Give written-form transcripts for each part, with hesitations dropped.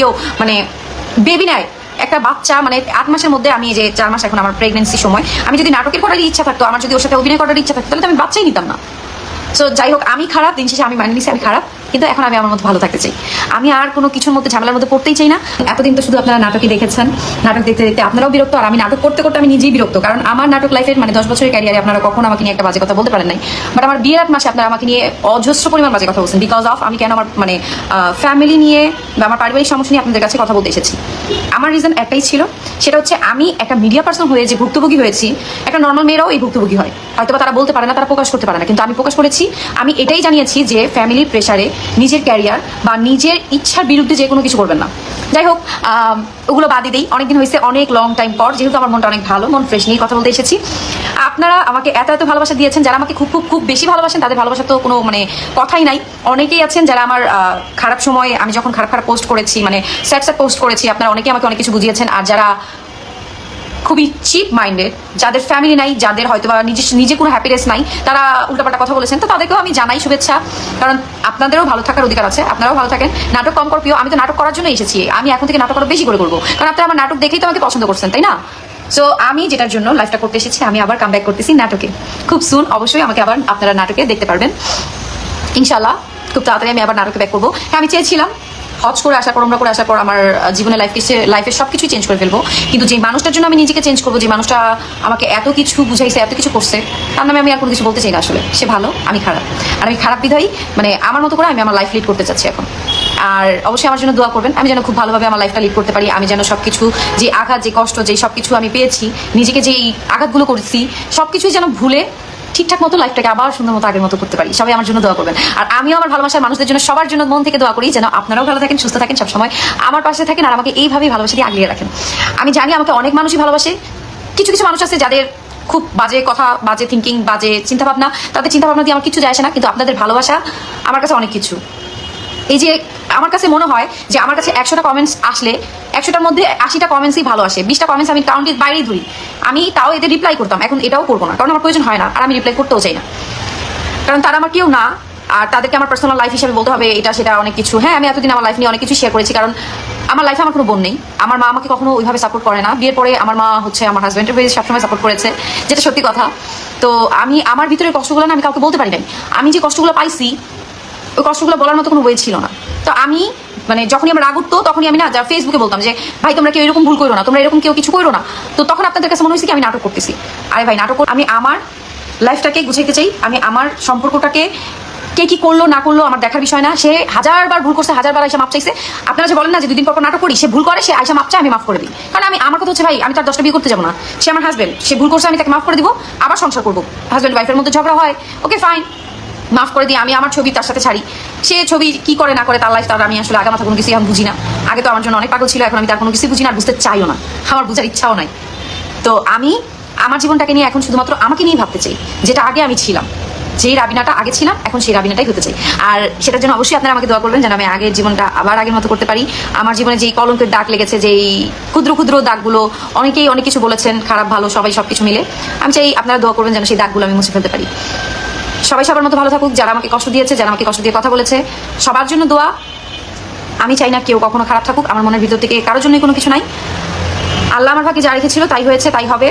কেউ মানে বেবি নেয় একটা বাচ্চা, মানে 8 মাসের মধ্যে, আমি যে 4 মাস এখন আমার প্রেগনেন্সি সময়, আমি যদি নাটকের করার ইচ্ছা থাকতো, আমার যদি ওর সাথে অভিনয় করার ইচ্ছা থাকতো, তাহলে তো আমি বাচ্চাই নিতাম না। সো যাই হোক, আমি খারাপ, দিন শেষে আমি মানি নিছি আমি খারাপ, কিন্তু এখন আমি আমার মতো ভালো থাকতে চাই। আমি আর কোনো কিছুর মধ্যে ঝামেলার মধ্যে পড়তেই চাই না। এতদিন তো শুধু আপনারা নাটকই দেখেছেন, নাটক দেখতে দেখতে আপনারাও বিরক্ত, আর আমি নাটক করতে করতে আমি নিজেই বিরক্ত। কারণ আমার নাটক লাইফের মানে 10 বছরের ক্যারিয়ারে আপনারা কখনো আমাকে নিয়ে একটা বাজে কথা বলতে পারেন নাই, বাট আমার বিয়ের 8 মাসে আপনারা আমাকে নিয়ে অজস্র পরিমাণ বাজে কথা বলছেন। বিকজ অফ আমি কেন আমার মানে ফ্যামিলি নিয়ে বা আমার পারিবারিক সমস্যা নিয়ে আপনাদের কাছে কথা বলতে এসেছি। আমার রিজন একটাই ছিল, সেটা হচ্ছে আমি একটা মিডিয়া পার্সন হয়ে যে ভুক্তভোগী হয়েছি, একটা নর্মাল মেয়েরাও এই ভুক্তভোগী হয়, হয়তো তারা বলতে পারে না, তারা প্রকাশ করতে পারে না, কিন্তু আমি প্রকাশ করেছি। আমি এটাই জানিয়েছি যে ফ্যামিলির প্রেশারে নিজের ক্যারিয়ার বা নিজের ইচ্ছার বিরুদ্ধে যে কোনো কিছু করবেন না। যাই হোক, ওগুলো বাদই দেই, অনেকদিন হয়েছে, অনেক লং টাইম পর, যেহেতু আমার মনটা অনেক ভালো, মন ফ্রেশ নিয়ে কথা বলতে এসেছি। আপনারা আমাকে এত এত ভালোবাসা দিয়েছেন, যারা আমাকে খুব খুব খুব বেশি ভালোবাসেন, তাদের ভালোবাসা তো কোনো মানে কথাই নাই। অনেকেই আছেন যারা আমার খারাপ সময়, আমি যখন খারাপ খারাপ পোস্ট করেছি, মানে স্যাড স্যাড পোস্ট করেছি, আপনারা অনেকেই আমাকে অনেক কিছু বুঝিয়েছেন। আর যারা খুবই চিপ মাইন্ডেড, যাদের ফ্যামিলি নাই, যাদের হয়তো বা নিজে কোনো হ্যাপিনেস নাই, তারা উল্টাপাল্টা কথা বলেছেন, তো তাদেরকেও আমি জানাই শুভেচ্ছা। কারণ আপনাদেরও ভালো থাকার অধিকার আছে, আপনারাও ভালো থাকেন। নাটক কম কর প্রিয়, আমি তো নাটক করার জন্য এসেছি, আমি এখন থেকে নাটক করা বেশি করে করবো, কারণ আপনারা আমার নাটক দেখেই তো আমাকে পছন্দ করছেন, তাই না? সো আমি যেটার জন্য লাইফটা করতে এসেছি, আমি আবার কাম ব্যাক করতেছি নাটকে। খুব সুন অবশ্যই আমাকে আবার আপনারা নাটকে দেখতে পারবেন ইনশাল্লাহ। খুব তাড়াতাড়ি আমি আবার নাটকে ব্যাক করবো। হ্যাঁ, আমি চেয়েছিলাম হজ করে আসার পর, আমরা করে আসার পর আমার জীবনের লাইফের সব কিছুই চেঞ্জ করে ফেলবো, কিন্তু যে মানুষটার জন্য আমি নিজেকে চেঞ্জ করবো, যে মানুষটা আমাকে এত কিছু বুঝাইছে, এত কিছু করছে, তার নামে আমি আর কোনো কিছু বলতে চাই না। আসলে সে ভালো, আমি খারাপ, আর আমি খারাপ বিধায়ী মানে আমার মতো করে আমি আমার লাইফ লিড করতে চাচ্ছি এখন। আর অবশ্যই আমার জন্য দোয়া করবেন, আমি যেন খুব ভালোভাবে আমার লাইফটা লিড করতে পারি। আমি যেন সবকিছু, যে আঘাত, যে কষ্ট, যে সবকিছু আমি পেয়েছি, নিজেকে যে আঘাতগুলো করেছি, সবকিছুই যেন ভুলে ঠিকঠাক মতো লাইফটাকে আবার সুন্দর মতো আগের মতো করতে পারি। সবাই আমার জন্য দোয়া করবেন। আর আমিও আমার ভালোবাসার মানুষদের জন্য, সবার জন্য মন থেকে দোয়া করি, যেন আপনারাও ভালো থাকেন, সুস্থ থাকেন, সবসময় আমার পাশে থাকেন, আর আমাকে এইভাবেই ভালোবাসা দিয়ে আগলিয়ে রাখেন। আমি জানি আমাকে অনেক মানুষই ভালোবাসে, কিছু কিছু মানুষ আছে যাদের খুব বাজে কথা, বাজে থিঙ্কিং, বাজে চিন্তাভাবনা, তাদের চিন্তাভাবনা দিয়ে আমার কিছু যায় আসে না, কিন্তু আপনাদের ভালোবাসা আমার কাছে অনেক কিছু। এই যে আমার কাছে মনে হয় যে আমার কাছে 100টা কমেন্টস আসলে 100টার মধ্যে 80টা কমেন্টসই ভালো আসে, 20টা কমেন্টস আমি কাউন্টের বাইরেই ধরি, আমি তাও এদের রিপ্লাই করতাম, এখন এটাও করবো না, কারণ আমার প্রয়োজন হয় না, আর আমি রিপ্লাই করতেও চাই না, কারণ তারা আমার কেউ না। আর তাদেরকে আমার পার্সোনাল লাইফ হিসেবে বলতে হবে এটা সেটা অনেক কিছু। হ্যাঁ, আমি এতদিন আমার লাইফ নিয়ে অনেক কিছু শেয়ার করেছি, কারণ আমার লাইফে আমার কোনো বোন নেই, আমার মা আমাকে কখনো ওইভাবে সাপোর্ট করে না। বিয়ের পরে আমার মা হচ্ছে আমার হাজব্যান্ডের হয়ে সবসময় সাপোর্ট করেছে, যেটা সত্যি কথা। তো আমি আমার ভিতরের কষ্টগুলো না আমি কাউকে বলতে পারি নাই। আমি যে কষ্টগুলো পাইছি, ওই কষ্টগুলো বলার মতো কোনো ওয়ে ছিল না। তো আমি মানে যখনই আমার রাগ উঠতো, তখনই আমি না যা ফেসবুকে বলতাম যে ভাই তোমরা কেউ এরকম ভুল করো না, তোমরা এরকম কেউ কিছু করো না। তো তখন আপনাদের কাছে মনে হয়েছে কি আমি নাটক করতেছি। আরে ভাই, নাটক আমি আমার লাইফটাকে গুছাইতে চাই, আমি আমার সম্পর্কটাকে কে কি করলো না করলো আমার দেখার বিষয় না। সে 1000বার ভুল করছে, 1000বার আইসা মাপ চাইছে। আপনারা যে বলেন না যে 2 দিন পর নাটক করি, সে ভুল করে, সে আইসা মাপ চায়, আমি মাফ করে দিই। কারণ আমি আমার কথা হচ্ছে ভাই, আমি তার 10টা বিয়ে করতে যাবো না। সে আমার হাজবেন্ড, সে ভুল করছে, আমি তাকে মাফ করে দিব, আবার সংসার করবো। হাজব্যান্ড ওয়াইফের মধ্যে ঝগড়া হয়, ওকে ফাইন, মাফ করে দিই। আমি আমার ছবি তার সাথে ছাড়ি, সে ছবি কি করে না করে তার লাইফ, তার আমি আসলে আগা মাথা কোনো কিছু আমি বুঝি না। আগে তো আমার জন্য অনেক পাগল ছিল, এখন আমি তার কোনো কিছু বুঝি না, আর বুঝতে চাইও না, আমার বুঝার ইচ্ছাও নাই। তো আমি আমার জীবনটাকে নিয়ে এখন শুধুমাত্র আমাকে নিয়েই ভাবতে চাই, যেটা আগে আমি ছিলাম, যেই রাবিনাটা আগে ছিলাম, এখন সেই রাবিনাটাই হতে চাই। আর সেটার জন্য অবশ্যই আপনারা আমাকে দোয়া করবেন, যেন আমি আগের জীবনটা আবার আগের মতো করতে পারি। আমার জীবনে যেই কলঙ্কের দাগ লেগেছে, যেই ক্ষুদ্র ক্ষুদ্র দাগগুলো, অনেকেই অনেক কিছু বলেছেন, খারাপ ভালো সবাই সবকিছু মিলে, আমি চাই আপনারা দোয়া করবেন যেন সেই দাগগুলো আমি মুছে ফেলতে পারি। সবাই সবার মতো ভালো থাকুক, যারা আমাকে কষ্ট দিয়েছে, যারা আমাকে কষ্ট দিয়ে কথা বলেছে, সবার জন্য দোয়া। আমি চাই না কেউ কখনো খারাপ থাকুক, আমার মনের ভিতর থেকে কারোর জন্যই কোনো কিছু নাই। আল্লাহ আমার ভাগ্যে যা রেখেছিল তাই হয়েছে, তাই হবে।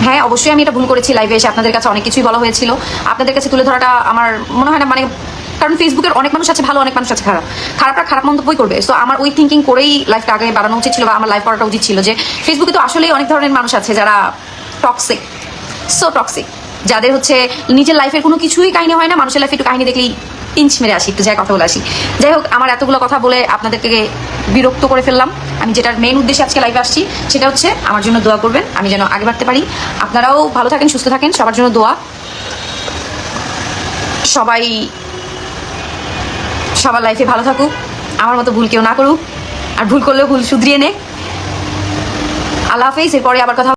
হ্যাঁ, অবশ্যই আমি এটা ভুল করেছি, লাইভে এসে আপনাদের কাছে অনেক কিছুই বলা হয়েছিল, আপনাদের কাছে তুলে ধরাটা আমার মনে হয় না, মানে কারণ ফেসবুকের অনেক মানুষ আছে ভালো, অনেক মানুষ আছে খারাপ, খারাপরা খারাপ মন্তব্যই করবে। সো আমার ওই থিঙ্কিং করেই লাইফটা আগে বাড়ানো উচিত ছিল, বা আমার লাইফ করাটা উচিত ছিল, যে ফেসবুকে তো আসলেই অনেক ধরনের মানুষ আছে যারা টক্সিক, সো টক্সিক, যাদের হচ্ছে নিজের লাইফের কোনো কিছুই কাহিনী হয় না, মানুষের লাইফে একটু কাহিনী দেখলেই পিঞ্চ মেরে আসি, একটু যাই কথা বলে আসি। যাই হোক, আমার এতগুলো কথা বলে আপনাদেরকে বিরক্ত করে ফেললাম। আমি যেটার মেইন উদ্দেশ্যে আজকে লাইভে আসছি, সেটা হচ্ছে আমার জন্য দোয়া করবেন, আমি যেন আগে বাড়তে পারি। আপনারাও ভালো থাকেন, সুস্থ থাকেন, সবার জন্য দোয়া। সবাই সবার লাইফে ভালো থাকুক, আমার মতো ভুল কেউ না করুক, আর ভুল করলেও ভুল শুধরিয়ে নে। আল্লাহ হাফেজ। এরপরে আবার কথা